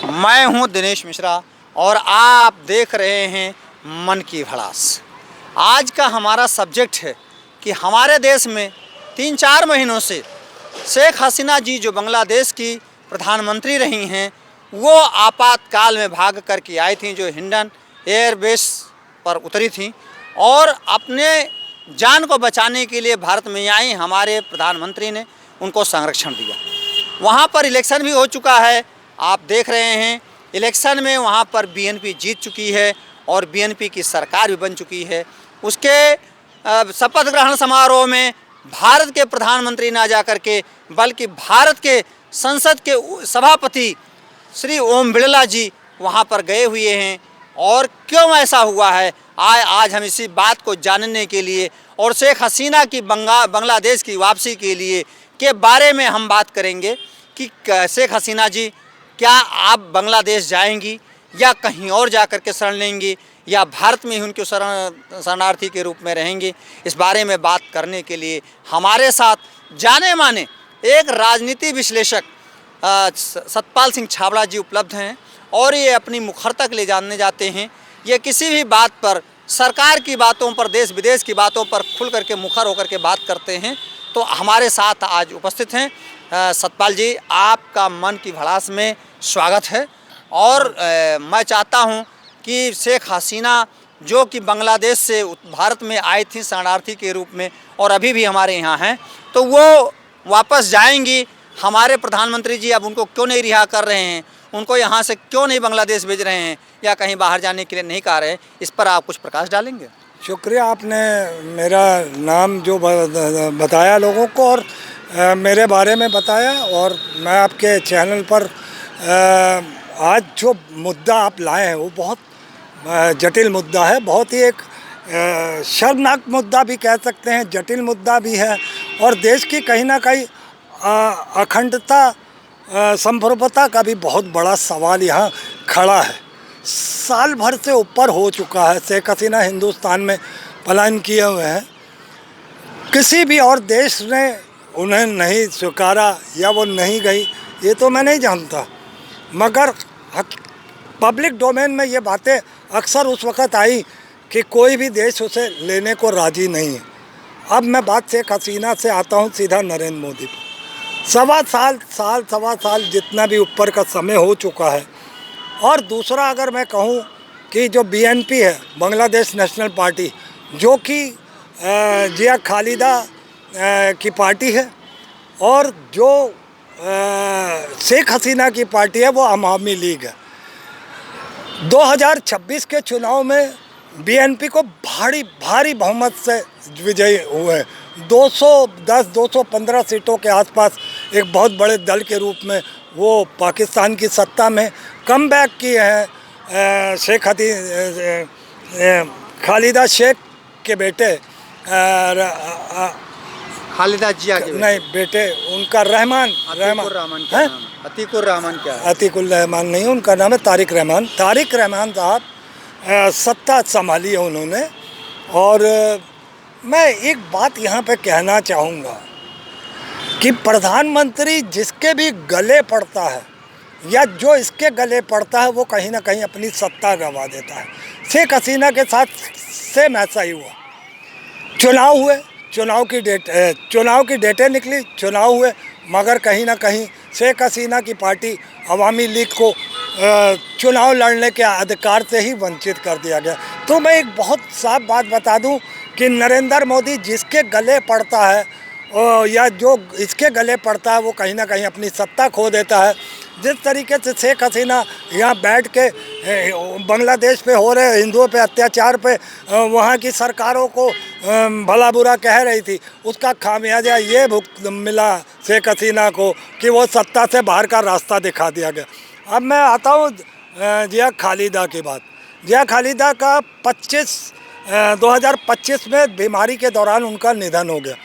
मैं हूं दिनेश मिश्रा और आप देख रहे हैं मन की भड़ास। आज का हमारा सब्जेक्ट है कि हमारे देश में 3-4 महीनों से शेख हसीना जी जो बांग्लादेश की प्रधानमंत्री रही हैं, वो आपातकाल में भाग करके आई थी, जो हिंडन एयरबेस पर उतरी थी और अपने जान को बचाने के लिए भारत में आई। हमारे प्रधानमंत्री ने उनको संरक्षण दिया। वहाँ पर इलेक्शन भी हो चुका है, आप देख रहे हैं। इलेक्शन में वहाँ पर बीएनपी जीत चुकी है और बीएनपी की सरकार भी बन चुकी है। उसके शपथ ग्रहण समारोह में भारत के प्रधानमंत्री ना जा करके बल्कि भारत के संसद के सभापति श्री ओम बिरला जी वहाँ पर गए हुए हैं। और क्यों ऐसा हुआ है, आज हम इसी बात को जानने के लिए और शेख हसीना की बांग्लादेश की वापसी के लिए के बारे में हम बात करेंगे कि शेख हसीना जी क्या आप बांग्लादेश जाएंगी या कहीं और जा कर के शरण लेंगी या भारत में ही उनके शरणार्थी के रूप में रहेंगे। इस बारे में बात करने के लिए हमारे साथ जाने माने एक राजनीति विश्लेषक सतपाल सिंह छाबड़ा जी उपलब्ध हैं और ये अपनी मुखरता के लिए जानने जाते हैं। ये किसी भी बात पर, सरकार की बातों पर, देश विदेश की बातों पर खुल करके मुखर होकर के बात करते हैं। तो हमारे साथ आज उपस्थित हैं सतपाल जी, आपका मन की भड़ास में स्वागत है। और मैं चाहता हूं कि शेख हसीना जो कि बांग्लादेश से भारत में आई थी शरणार्थी के रूप में और अभी भी हमारे यहाँ हैं, तो वो वापस जाएंगी। हमारे प्रधानमंत्री जी अब उनको क्यों नहीं रिहा कर रहे हैं, उनको यहाँ से क्यों नहीं बांग्लादेश भेज रहे हैं या कहीं बाहर जाने के लिए नहीं कह रहे हैं, इस पर आप कुछ प्रकाश डालेंगे? शुक्रिया, आपने मेरा नाम जो बताया लोगों को और मेरे बारे में बताया। और मैं आपके चैनल पर आज जो मुद्दा आप लाए हैं वो बहुत जटिल मुद्दा है, बहुत ही एक शर्मनाक मुद्दा भी कह सकते हैं, जटिल मुद्दा भी है। और देश की कहीं ना कहीं अखंडता, संप्रभुता का भी बहुत बड़ा सवाल यहाँ खड़ा है। साल भर से ऊपर हो चुका है शेख हसीना हिंदुस्तान में पलायन किए हुए हैं। किसी भी और देश ने उन्हें नहीं स्वीकारा या वो नहीं गई, ये तो मैं नहीं जानता, मगर पब्लिक डोमेन में ये बातें अक्सर उस वक़्त आई कि कोई भी देश उसे लेने को राज़ी नहीं है। अब मैं बात शेख हसीना से आता हूँ सीधा नरेंद्र मोदी पर। सवा साल जितना भी ऊपर का समय हो चुका है। और दूसरा अगर मैं कहूँ कि जो बीएनपी है, बांग्लादेश नेशनल पार्टी, जो कि जिया खालिदा की पार्टी है, और जो शेख हसीना की पार्टी है वो अवामी लीग है। 2026 के चुनाव में बीएनपी को भारी बहुमत से विजयी हुए। 210-215 सीटों के आसपास एक बहुत बड़े दल के रूप में वो पाकिस्तान की सत्ता में कमबैक किए हैं। खालिदा शेख के बेटे खालिदा जिया के नहीं बेटे उनका अतीकुर रहमान क्या है? अतीकुर रहमान नहीं, उनका नाम है तारिक रहमान। तारिक रहमान साहब सत्ता संभाली है उन्होंने। और मैं एक बात यहाँ पे कहना चाहूँगा कि प्रधानमंत्री जिसके भी गले पड़ता है या जो इसके गले पड़ता है वो कहीं ना कहीं अपनी सत्ता गंवा देता है। शेख हसीना के साथ सेम ऐसा ही हुआ। चुनाव हुए, चुनाव की डेटें निकली, चुनाव हुए, मगर कहीं ना कहीं शेख हसीना की पार्टी अवामी लीग को चुनाव लड़ने के अधिकार से ही वंचित कर दिया गया। तो मैं एक बहुत साफ बात बता दूं कि नरेंद्र मोदी जिसके गले पड़ता है या जो इसके गले पड़ता है वो कहीं ना कहीं अपनी सत्ता खो देता है। जिस तरीके से शेख हसीना यहाँ बैठ के बांग्लादेश पे हो रहे हिंदुओं पे अत्याचार पे वहाँ की सरकारों को भला बुरा कह रही थी, उसका खामियाजा ये मिला शेख हसीना को कि वो सत्ता से बाहर का रास्ता दिखा दिया गया। अब मैं आता हूँ जिया खालिदा की बात। जिया खालिदा का 2025 में बीमारी के दौरान उनका निधन हो गया।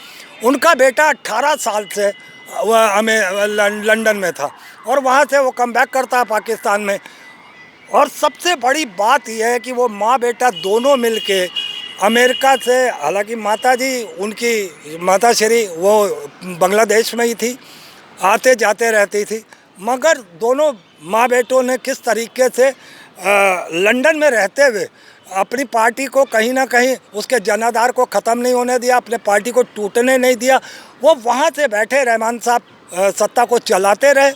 उनका बेटा 18 साल से लंदन में था और वहाँ से वो कमबैक करता है पाकिस्तान में। और सबसे बड़ी बात यह है कि वो माँ बेटा दोनों मिलके अमेरिका से, हालांकि माताजी उनकी माताश्री वो बांग्लादेश में ही थी, आते जाते रहती थी, मगर दोनों माँ बेटों ने किस तरीके से लंदन में रहते हुए अपनी पार्टी को कहीं ना कहीं उसके जनाधार को ख़त्म नहीं होने दिया, अपने पार्टी को टूटने नहीं दिया। वो वहाँ से बैठे रहमान साहब सत्ता को चलाते रहे,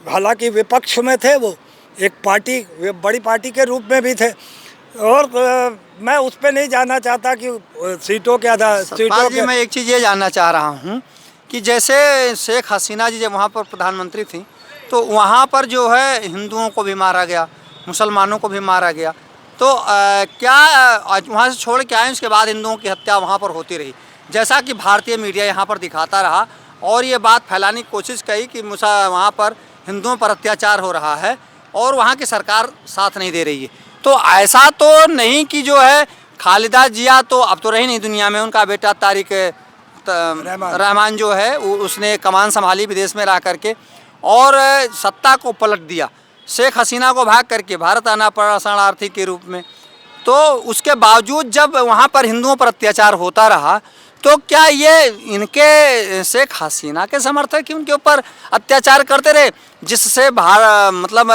हालांकि विपक्ष में थे, वो एक पार्टी बड़ी पार्टी के रूप में भी थे। और मैं उस पर नहीं जाना चाहता कि सीटों के आधार सीटों जी, मैं एक चीज़ ये जानना चाह रहा हूँ कि जैसे शेख हसीना जी जब वहाँ पर प्रधानमंत्री थी तो वहाँ पर जो है हिंदुओं को भी मारा गया, मुसलमानों को भी मारा गया, तो क्या वहाँ से छोड़ के आए उसके बाद हिंदुओं की हत्या वहाँ पर होती रही, जैसा कि भारतीय मीडिया यहाँ पर दिखाता रहा और ये बात फैलाने की कोशिश की कि वहाँ पर हिंदुओं पर अत्याचार हो रहा है और वहाँ की सरकार साथ नहीं दे रही है। तो ऐसा तो नहीं कि जो है खालिदा जिया तो अब तो रही नहीं दुनिया में, उनका बेटा तारिक रहमान जो है उसने कमान संभाली विदेश में रह करके और सत्ता को पलट दिया। शेख हसीना को भाग करके भारत आना पड़ा शरणार्थी के रूप में। तो उसके बावजूद जब वहाँ पर हिंदुओं पर अत्याचार होता रहा तो क्या ये इनके शेख हसीना के समर्थक ही उनके ऊपर अत्याचार करते रहे, जिससे मतलब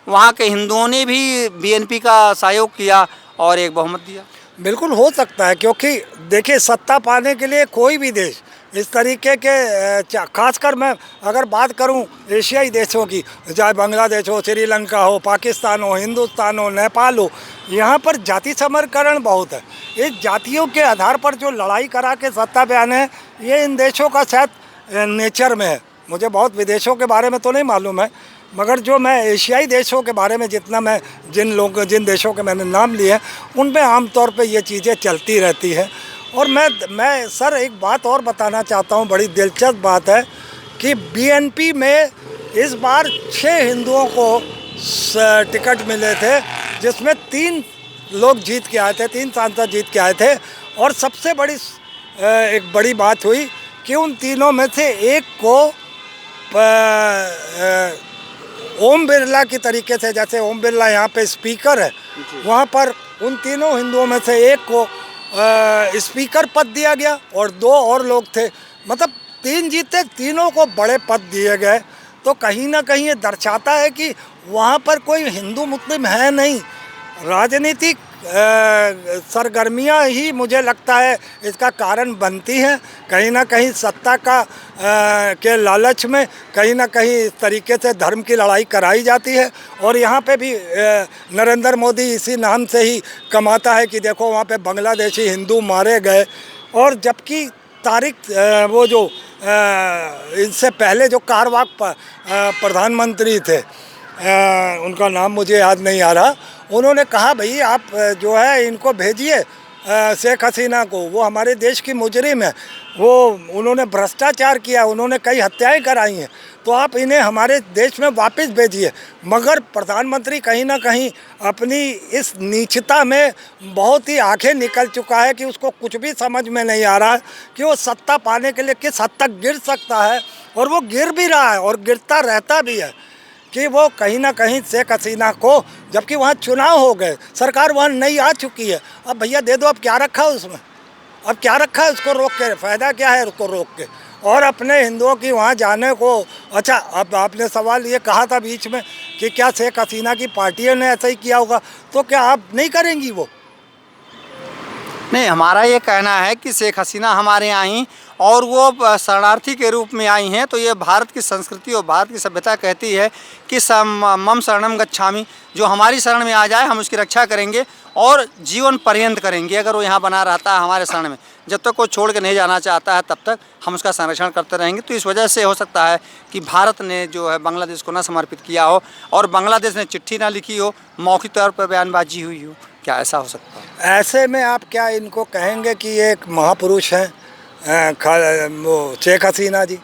वहाँ के हिंदुओं ने भी बीएनपी का सहयोग किया और एक बहुमत दिया? बिल्कुल हो सकता है, क्योंकि देखिए सत्ता पाने के लिए कोई भी देश इस तरीके के, खासकर मैं अगर बात करूं एशियाई देशों की, चाहे बांग्लादेश हो, श्रीलंका हो, पाकिस्तान हो, हिंदुस्तान हो, नेपाल हो, यहाँ पर जाति समीकरण बहुत है। इस जातियों के आधार पर जो लड़ाई करा के सत्ता पे आने हैं, ये इन देशों का शायद नेचर में है। मुझे बहुत विदेशों के बारे में तो नहीं मालूम है, मगर जो मैं एशियाई देशों के बारे में जितना मैं जिन देशों के मैंने नाम लिए हैं उनमें आमतौर पे ये चीज़ें चलती रहती हैं। और मैं सर एक बात और बताना चाहता हूँ, बड़ी दिलचस्प बात है कि बीएनपी में इस बार 6 हिंदुओं को टिकट मिले थे, जिसमें 3 लोग जीत के आए थे, 3 सांसद जीत के आए थे। और सबसे बड़ी एक बड़ी बात हुई कि उन तीनों में से एक को ओम बिरला की तरीके से, जैसे ओम बिरला यहाँ पे स्पीकर है, वहाँ पर उन तीनों हिंदुओं में से एक को स्पीकर पद दिया गया और 2 और लोग थे, मतलब 3 जीते, तीनों को बड़े पद दिए गए। तो कहीं ना कहीं ये दर्शाता है कि वहाँ पर कोई हिंदू मुस्लिम है नहीं, राजनीतिक सरगर्मियाँ ही मुझे लगता है इसका कारण बनती हैं। कहीं ना कहीं सत्ता का के लालच में कहीं ना कहीं इस तरीके से धर्म की लड़ाई कराई जाती है। और यहाँ पे भी नरेंद्र मोदी इसी नाम से ही कमाता है कि देखो वहाँ पे बांग्लादेशी हिंदू मारे गए, और जबकि तारिक वो जो इनसे पहले जो कारवाक प्रधानमंत्री थे, उनका नाम मुझे याद नहीं आ रहा, उन्होंने कहा भाई आप जो है इनको भेजिए शेख हसीना को, वो हमारे देश की मुजरिम है, वो उन्होंने भ्रष्टाचार किया, उन्होंने कई हत्याएं कराई हैं, तो आप इन्हें हमारे देश में वापस भेजिए। मगर प्रधानमंत्री कहीं ना कहीं अपनी इस नीचता में बहुत ही आंखें निकल चुका है कि उसको कुछ भी समझ में नहीं आ रहा है कि वो सत्ता पाने के लिए किस हद तक गिर सकता है, और वो गिर भी रहा है और गिरता रहता भी है कि वो कहीं ना कहीं शेख हसीना को, जबकि वहाँ चुनाव हो गए, सरकार वहाँ नई आ चुकी है, अब भैया दे दो, अब क्या रखा है उसमें, अब क्या रखा है उसको रोक के, फ़ायदा क्या है उसको रोक के। और अपने हिंदुओं की वहाँ जाने को, अच्छा अब आपने सवाल ये कहा था बीच में कि क्या शेख हसीना की पार्टियों ने ऐसा ही किया होगा, तो क्या आप नहीं करेंगी वो? नहीं, हमारा ये कहना है कि शेख हसीना हमारे यहाँ आई और वो शरणार्थी के रूप में आई हैं, तो ये भारत की संस्कृति और भारत की सभ्यता कहती है कि मम शरणम गच्छामि, जो हमारी शरण में आ जाए हम उसकी रक्षा करेंगे और जीवन पर्यंत करेंगे। अगर वो यहाँ बना रहता है हमारे शरण में, जब तक वो छोड़ के नहीं जाना चाहता है तब तक हम उसका संरक्षण करते रहेंगे। तो इस वजह से हो सकता है कि भारत ने जो है बांग्लादेश को ना समर्पित किया हो और बांग्लादेश ने चिट्ठी ना लिखी हो, मौखिक तौर पर बयानबाजी हुई हो, क्या ऐसा हो सकता है? ऐसे में आप क्या इनको कहेंगे कि ये एक महापुरुष हैं वो शेख हसीना जी,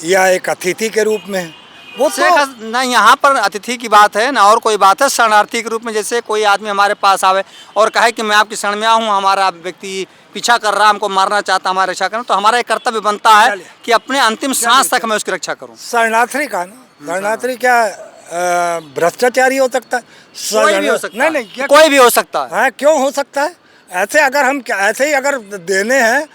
या एक अतिथि के रूप में? वो शेख ना, यहाँ पर अतिथि की बात है ना और कोई बात है। शरणार्थी के रूप में जैसे कोई आदमी हमारे पास आवे और कहे कि मैं आपकी शरण में आऊँ, हमारा व्यक्ति पीछा कर रहा है, हमको मारना चाहता, हमारी रक्षा करना, तो हमारा एक कर्तव्य बनता है कि अपने अंतिम सांस तक मैं उसकी रक्षा करूँ। शरणार्थी का ना, शरणार्थी क्या भ्रष्टाचारी हो सकता है? कोई भी हो सकता है। नहीं, कोई भी हो सकता है। हाँ, क्यों हो सकता है? ऐसे अगर हम ऐसे ही अगर देने हैं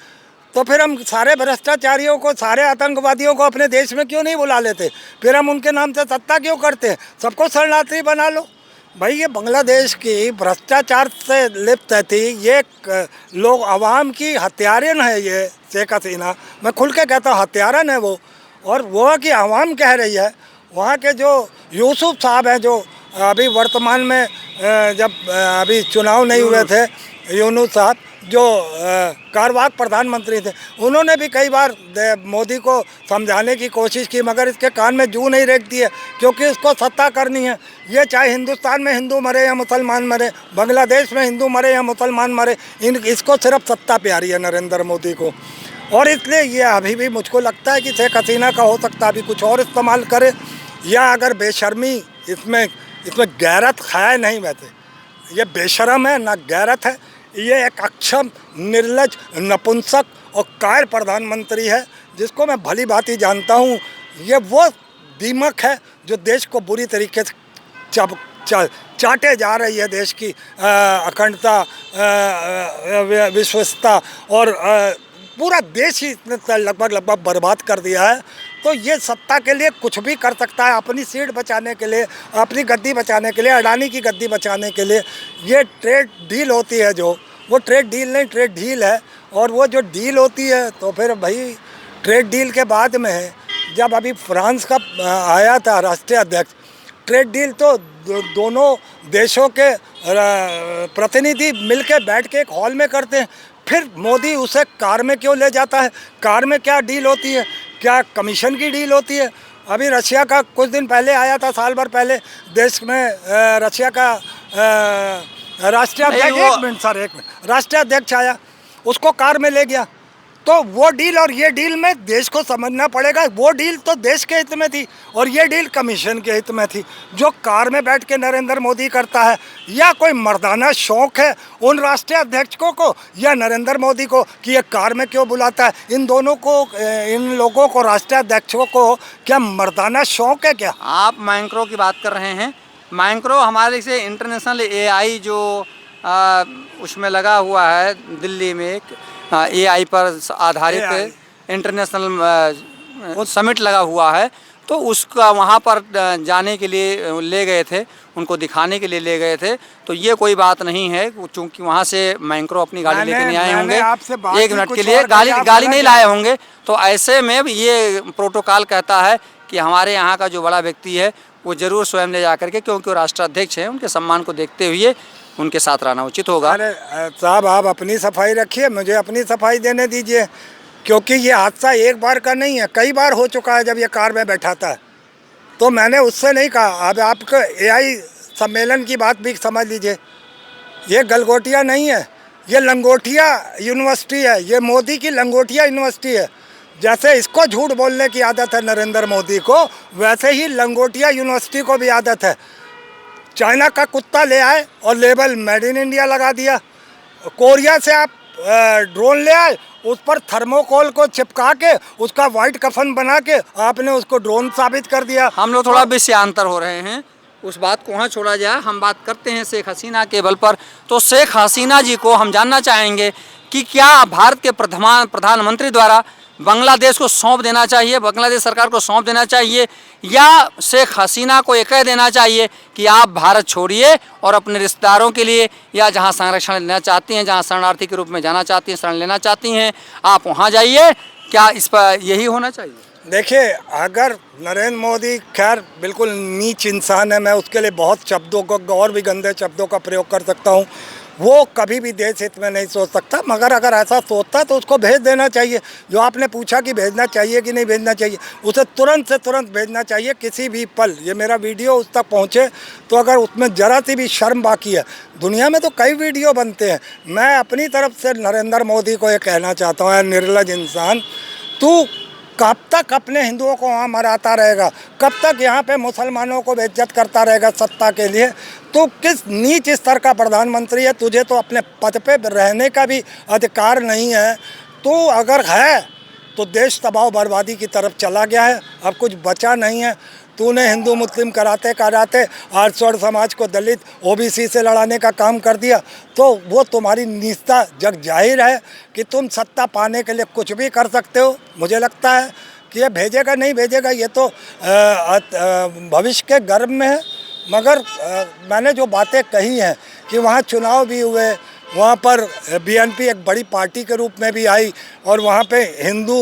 तो फिर हम सारे भ्रष्टाचारियों को, सारे आतंकवादियों को अपने देश में क्यों नहीं बुला लेते? फिर हम उनके नाम से सत्ता क्यों करते हैं? सबको शरणार्थी बना लो। भाई ये बांग्लादेश की भ्रष्टाचार से लिप्त थी, ये लोग अवाम की हत्यारन है ये शेख हसीना। मैं खुल के कहता हूँ हत्यारन है वो। और वो कि अवाम कह रही है, वहाँ के जो यूसुफ साहब हैं जो अभी वर्तमान में जब अभी चुनाव नहीं हुए थे, यूनुस साहब जो कार्यवाहक प्रधानमंत्री थे, उन्होंने भी कई बार मोदी को समझाने की कोशिश की, मगर इसके कान में जूं नहीं रेंगती है, क्योंकि इसको सत्ता करनी है। ये चाहे हिंदुस्तान में हिंदू मरे या मुसलमान मरे, बांग्लादेश में हिंदू मरे या मुसलमान मरे, इसको सिर्फ सत्ता प्यारी है नरेंद्र मोदी को। और इसलिए ये अभी भी मुझको लगता है कि शेख हसीना का हो सकता है अभी कुछ और इस्तेमाल करे, या अगर बेशर्मी इसमें गैरत है नहीं, वैसे ये बेशरम है ना गैरत है, ये एक अक्षम, निर्लज, नपुंसक और कायर प्रधानमंत्री है, जिसको मैं भली भांति जानता हूँ। ये वो दीमक है जो देश को बुरी तरीके से चाटे जा रही है, देश की अखंडता, विश्वसनीयता और पूरा देश ही लगभग बर्बाद कर दिया है। तो ये सत्ता के लिए कुछ भी कर सकता है, अपनी सीट बचाने के लिए, अपनी गद्दी बचाने के लिए, अडानी की गद्दी बचाने के लिए। ये ट्रेड डील होती है जो, वो ट्रेड डील नहीं, ट्रेड डील है। और वो जो डील होती है तो फिर भाई ट्रेड डील के बाद में जब अभी फ्रांस का आया था राष्ट्रीय अध्यक्ष, ट्रेड डील तो दोनों देशों के प्रतिनिधि मिलकर बैठ के एक हॉल में करते हैं। फिर मोदी उसे कार में क्यों ले जाता है? कार में क्या डील होती है? क्या कमीशन की डील होती है? अभी रशिया का कुछ दिन पहले आया था, साल भर पहले देश में रशिया का राष्ट्रीय अध्यक्ष, एक मिनट, राष्ट्रीय अध्यक्ष आया, उसको कार में ले गया। तो वो डील और ये डील में देश को समझना पड़ेगा। वो डील तो देश के हित में थी और ये डील कमीशन के हित में थी। जो कार में बैठ के नरेंद्र मोदी करता है, या कोई मर्दाना शौक है उन राष्ट्रीय अध्यक्षों को या नरेंद्र मोदी को कि ये कार में क्यों बुलाता है? इन दोनों को, इन लोगों को, राष्ट्रीय अध्यक्षों को क्या मर्दाना शौक है क्या? आप मैक्रो की बात कर रहे हैं। मैक्रो हमारे से इंटरनेशनल एआई जो उसमें लगा हुआ है दिल्ली में, एक एआई पर आधारित इंटरनेशनल समिट लगा हुआ है, तो उसका वहाँ पर जाने के लिए ले गए थे, उनको दिखाने के लिए ले गए थे। तो ये कोई बात नहीं है, चूँकि वहाँ से मैक्रो अपनी गाड़ी लेके नहीं आए होंगे, एक मिनट के लिए गाली नहीं लाए होंगे। तो ऐसे में ये प्रोटोकॉल कहता है कि हमारे यहाँ का जो बड़ा व्यक्ति है वो ज़रूर स्वयं ले जा करके, क्योंकि वो राष्ट्राध्यक्ष हैं, उनके सम्मान को देखते हुए उनके साथ रहना उचित होगा। अरे साहब, आप अपनी सफाई रखिए, मुझे अपनी सफाई देने दीजिए, क्योंकि ये हादसा एक बार का नहीं है, कई बार हो चुका है जब ये कार में बैठा था। तो मैंने उससे नहीं कहा। अब आपका एआई सम्मेलन की बात भी समझ लीजिए, ये गलगोटिया नहीं है, ये लंगोटिया यूनिवर्सिटी है, ये मोदी की लंगोटिया यूनिवर्सिटी है। जैसे इसको झूठ बोलने की आदत है नरेंद्र मोदी को, वैसे ही लंगोटिया यूनिवर्सिटी को भी आदत है। चाइना का कुत्ता ले आए और लेबल मेड इन इंडिया लगा दिया। कोरिया से आप ड्रोन ले आए, उस पर थर्मोकोल को चिपका के उसका वाइट कफन बना के आपने उसको ड्रोन साबित कर दिया। हम लोग थोड़ा विषयांतर हो रहे हैं, उस बात को वहाँ छोड़ा जाए। हम बात करते हैं शेख हसीना के बल पर। तो शेख हसीना जी को हम जानना चाहेंगे कि क्या भारत के प्रधानमंत्री द्वारा बांग्लादेश को सौंप देना चाहिए, बांग्लादेश सरकार को सौंप देना चाहिए, या शेख हसीना को ये कह देना चाहिए कि आप भारत छोड़िए और अपने रिश्तेदारों के लिए, या जहां संरक्षण लेना चाहती हैं, जहां शरणार्थी के रूप में जाना चाहती हैं, शरण लेना चाहती हैं, आप वहां जाइए? क्या इस पर यही होना चाहिए? देखिए, अगर नरेंद्र मोदी खैर बिल्कुल नीच इंसान है, मैं उसके लिए बहुत शब्दों को और भी गंदे शब्दों का प्रयोग कर सकता हूँ, वो कभी भी देश हित में नहीं सोच सकता। मगर अगर ऐसा सोचता तो उसको भेज देना चाहिए। जो आपने पूछा कि भेजना चाहिए कि नहीं भेजना चाहिए, उसे तुरंत से तुरंत भेजना चाहिए, किसी भी पल। ये मेरा वीडियो उस तक पहुँचे तो अगर उसमें ज़रा सी भी शर्म बाकी है, दुनिया में तो कई वीडियो बनते हैं। मैं अपनी तरफ से नरेंद्र मोदी को ये कहना चाहता हूँ, निर्लज इंसान, तू कब तक अपने हिंदुओं को वहाँ मराता रहेगा? कब तक यहाँ पे मुसलमानों को बेइज्जत करता रहेगा सत्ता के लिए? तो किस नीच स्तर का प्रधानमंत्री है? तुझे तो अपने पद पे रहने का भी अधिकार नहीं है। तो अगर है तो देश तबाह बर्बादी की तरफ चला गया है, अब कुछ बचा नहीं है। तूने हिंदू मुस्लिम कराते कराते आर्यसवर समाज को दलित ओबीसी से लड़ाने का काम कर दिया, तो वो तुम्हारी नीचता जग जाहिर है कि तुम सत्ता पाने के लिए कुछ भी कर सकते हो। मुझे लगता है कि ये भेजेगा नहीं भेजेगा ये तो भविष्य के गर्भ में है, मगर मैंने जो बातें कही हैं कि वहाँ चुनाव भी हुए, वहाँ पर बीएनपी एक बड़ी पार्टी के रूप में भी आई और वहाँ पे हिंदू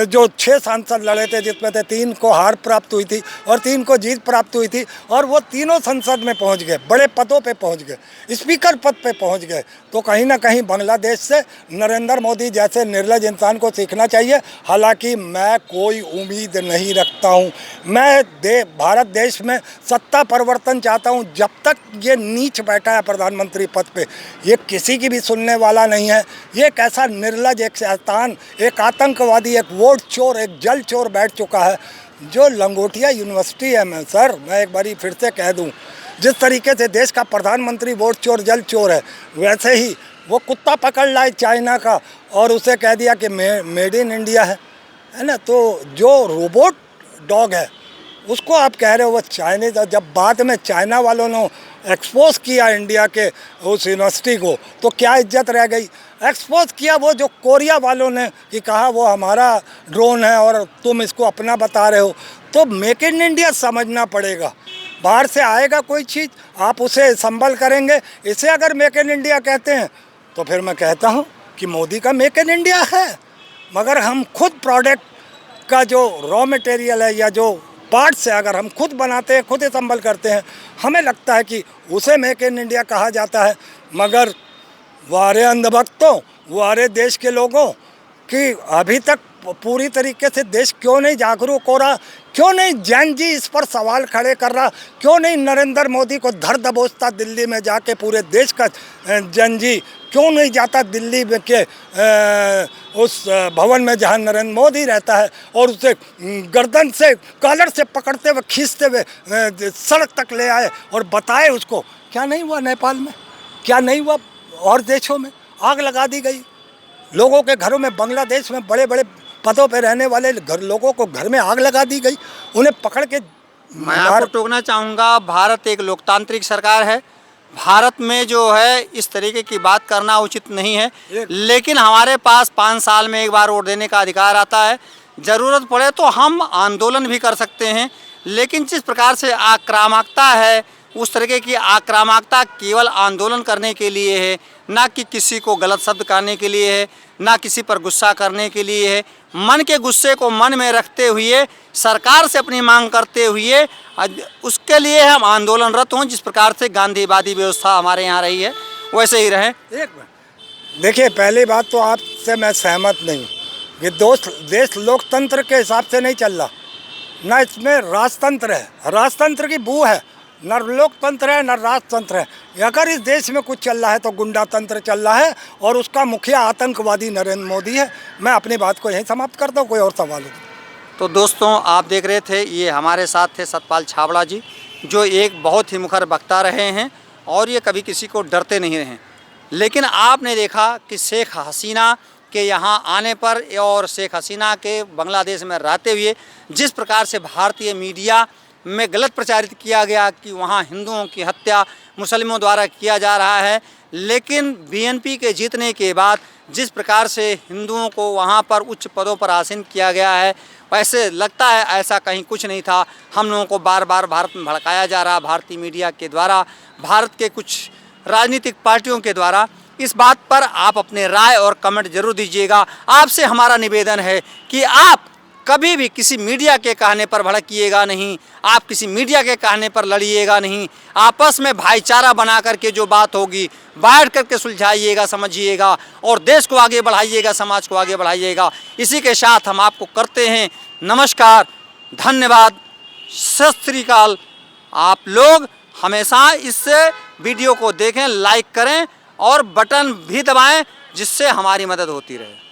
जो 6 सांसद लड़े थे जिसमें से 3 को हार प्राप्त हुई थी और 3 को जीत प्राप्त हुई थी, और वो तीनों संसद में पहुँच गए, बड़े पदों पे पहुँच गए, स्पीकर पद पे पहुँच गए। तो कहीं ना कहीं बांग्लादेश से नरेंद्र मोदी जैसे निर्लज इंसान को सीखना चाहिए। हालांकि मैं कोई उम्मीद नहीं रखता हूँ, मैं भारत देश में सत्ता परिवर्तन चाहता हूँ। जब तक ये नीच बैठा है प्रधानमंत्री पद पे, ये किसी की भी सुनने वाला नहीं है। ये एक ऐसा निर्लज, एक शैतान, एक आतंकवादी, एक वोट चोर, एक जल चोर बैठ चुका है। जो लंगोटिया यूनिवर्सिटी है, मैं एक बारी फिर से कह दूं, जिस तरीके से देश का प्रधानमंत्री वोट चोर जल चोर है, वैसे ही वो कुत्ता पकड़ लाए चाइना का और उसे कह दिया कि मेड इन इंडिया है ना। तो जो रोबोट डॉग है उसको आप कह रहे हो वो चाइनीज। जब बाद में चाइना वालों ने एक्सपोज किया इंडिया के उस यूनिवर्सिटी को, तो क्या इज्जत रह गई? एक्सपोज किया वो जो कोरिया वालों ने कि कहा वो हमारा ड्रोन है और तुम इसको अपना बता रहे हो। तो मेक इन इंडिया समझना पड़ेगा। बाहर से आएगा कोई चीज़, आप उसे संभल करेंगे। इसे अगर मेक इन इंडिया कहते हैं तो फिर मैं कहता हूँ कि मोदी का मेक इन इंडिया है, मगर हम खुद प्रोडक्ट का जो रॉ मटेरियल है या जो पार्ट्स है अगर हम खुद बनाते हैं, खुद ही संभल करते हैं, हमें लगता है कि उसे मेक इन इंडिया कहा जाता है। मगर वारे अंधभक्तों, वारे देश के लोगों कि अभी तक पूरी तरीके से देश क्यों नहीं जागरूक हो रहा, क्यों नहीं जैन जी इस पर सवाल खड़े कर रहा, क्यों नहीं नरेंद्र मोदी को धर दबोचता दिल्ली में जाके, पूरे देश का जैन जी क्यों नहीं जाता दिल्ली में के उस भवन में जहां नरेंद्र मोदी रहता है और उसे गर्दन से कॉलर से पकड़ते हुए खींचते हुए सड़क तक ले आए और बताए उसको। क्या नहीं हुआ नेपाल में, क्या नहीं हुआ और देशों में? आग लगा दी गई लोगों के घरों में। बांग्लादेश में बड़े बड़े पदों पे रहने वाले लोगों को घर में आग लगा दी गई, उन्हें पकड़ के। मैं आपको टोकना चाहूँगा, भारत एक लोकतांत्रिक सरकार है। भारत में जो है इस तरीके की बात करना उचित नहीं है, लेकिन हमारे पास 5 साल में एक बार वोट देने का अधिकार आता है। ज़रूरत पड़े तो हम आंदोलन भी कर सकते हैं, लेकिन जिस प्रकार से आक्रामकता है, उस तरीके की आक्रामकता केवल आंदोलन करने के लिए है, ना कि किसी को गलत शब्द कहने के लिए है, ना किसी पर गुस्सा करने के लिए है। मन के गुस्से को मन में रखते हुए, सरकार से अपनी मांग करते हुए, उसके लिए हम आंदोलनरत हों। जिस प्रकार से गांधीवादी व्यवस्था हमारे यहाँ रही है वैसे ही रहें। देखिए, पहली बात तो आपसे मैं सहमत नहीं। ये देश लोकतंत्र के हिसाब से नहीं चल रहा, ना इसमें राजतंत्र है, राजतंत्र की बू है, न लोकतंत्र है न राजतंत्र है। अगर इस देश में कुछ चल रहा है तो गुंडा तंत्र चल रहा है और उसका मुखिया आतंकवादी नरेंद्र मोदी है। मैं अपनी बात को यहीं समाप्त करता हूँ। कोई और सवाल हो तो दोस्तों, आप देख रहे थे, ये हमारे साथ थे सतपाल छाबड़ा जी, जो एक बहुत ही मुखर वक्ता रहे हैं और ये कभी किसी को डरते नहीं रहे। लेकिन आपने देखा कि शेख हसीना के यहाँ आने पर और शेख हसीना के बांग्लादेश में रहते हुए जिस प्रकार से भारतीय मीडिया में गलत प्रचारित किया गया कि वहाँ हिंदुओं की हत्या मुसलमानों द्वारा किया जा रहा है, लेकिन बीएनपी के जीतने के बाद जिस प्रकार से हिंदुओं को वहाँ पर उच्च पदों पर आसीन किया गया है, वैसे लगता है ऐसा कहीं कुछ नहीं था। हम लोगों को बार बार भारत में भड़काया जा रहा, भारतीय मीडिया के द्वारा, भारत के कुछ राजनीतिक पार्टियों के द्वारा। इस बात पर आप अपने राय और कमेंट जरूर दीजिएगा। आपसे हमारा निवेदन है कि आप कभी भी किसी मीडिया के कहने पर भड़किएगा नहीं, आप किसी मीडिया के कहने पर लड़िएगा नहीं। आपस में भाईचारा बना करके जो बात होगी बैठ करके सुलझाइएगा, समझिएगा और देश को आगे बढ़ाइएगा, समाज को आगे बढ़ाइएगा। इसी के साथ हम आपको करते हैं नमस्कार, धन्यवाद, सत श्री अकाल। आप लोग हमेशा इस वीडियो को देखें, लाइक करें और बटन भी दबाएं, जिससे हमारी मदद होती रहे।